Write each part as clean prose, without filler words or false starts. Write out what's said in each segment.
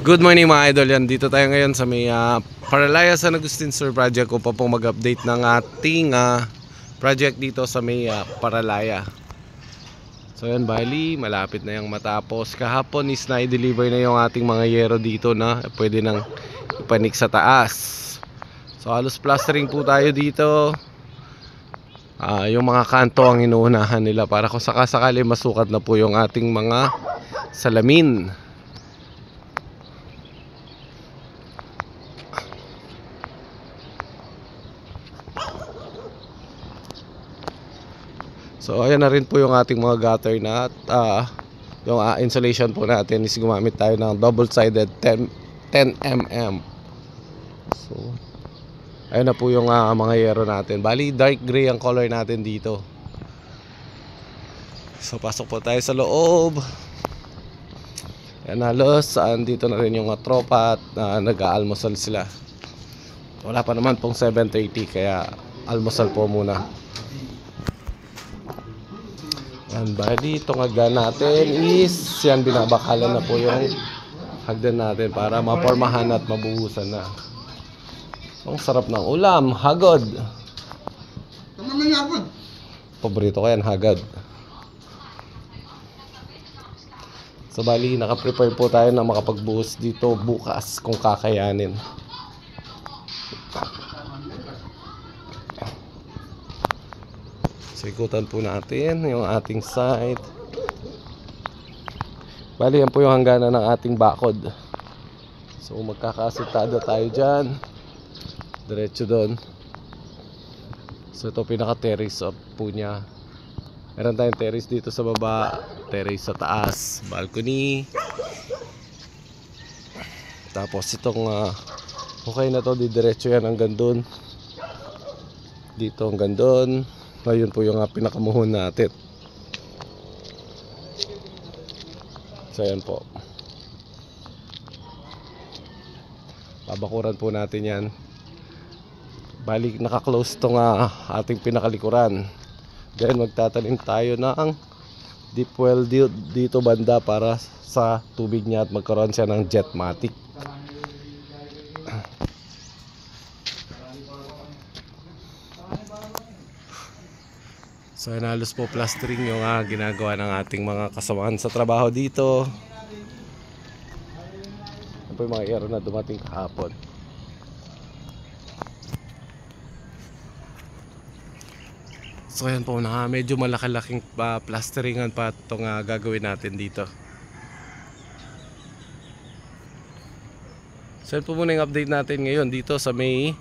Good morning mga idol, yan dito tayo ngayon sa may Paralaya San Agustin Sur Project ko pa pong mag-update ng ating project dito sa may Paralaya. So yan, bali malapit na yung matapos. Kahapon is na-deliver na yung ating mga yero dito na pwede nang ipanik sa taas. So halos plastering po tayo dito. Yung mga kanto ang inuunahan nila para kung sakasakali masukat na po yung ating mga salamin. So ayan na rin po yung ating mga gutter na yung insulation po natin is gumamit tayo ng double-sided 10mm. So ayun na po yung mga yero natin. Bali dark gray ang color natin dito. So pasok po tayo sa loob. Ayan, halos dito na rin yung tropa at nag-aalmusal sila. Wala pa naman pong 7:30 kaya almusal po muna. Yan, bali itong hagdan natin is yan, binabakalan na po yung hagdan natin para mapormahan at mabuhusan na. Ang sarap ng ulam, hagod. Paborito ko yan, hagod. So bali naka-prepare po tayo na makapagbuhos dito bukas kung kakayanin. So ikutan po natin yung ating site. Bali yan po yung hangganan ng ating bakod. So magkakasitada tayo dyan, diretso doon. So ito pinaka-terrace up po niya. Meron tayong terrace dito sa baba, terrace sa taas, balcony. Tapos itong okay na to, didiretso yan hanggang doon. Dito hanggang doon. Ayun po yung pinakamuhon natin. So ayan po, babakuran po natin yan. Balik naka-close tong ating pinakalikuran. Then magtatanim tayo ng deep well dito banda para sa tubig niya at magkaroon siya ng jetmatic. So halos po plastering yung ginagawa ng ating mga kasamahan sa trabaho dito. Ito po yung mga yero na dumating kahapon. So yan po na medyo malaki-laking plasteringan pa itong gagawin natin dito. So yan po muna yung update natin ngayon dito sa may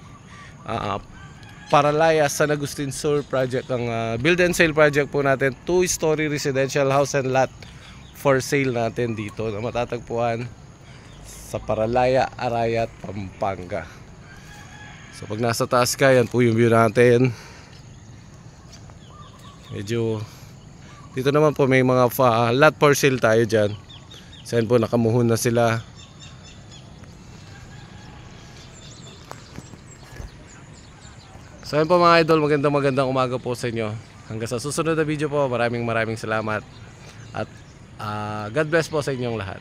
Paralaya San Agustin Sur Project. Ang build and sale project po natin, 2-story residential house and lot for sale natin dito na matatagpuan sa Paralaya, Arayat, Pampanga. So pag nasa taas ka, yan po yung view natin. Medyo dito naman po may mga lot for sale tayo dyan. So yan po, nakamuhon na sila. So yun po mga idol, magandang umaga po sa inyo. Hanggang sa susunod na video po, maraming salamat. At God bless po sa inyong lahat.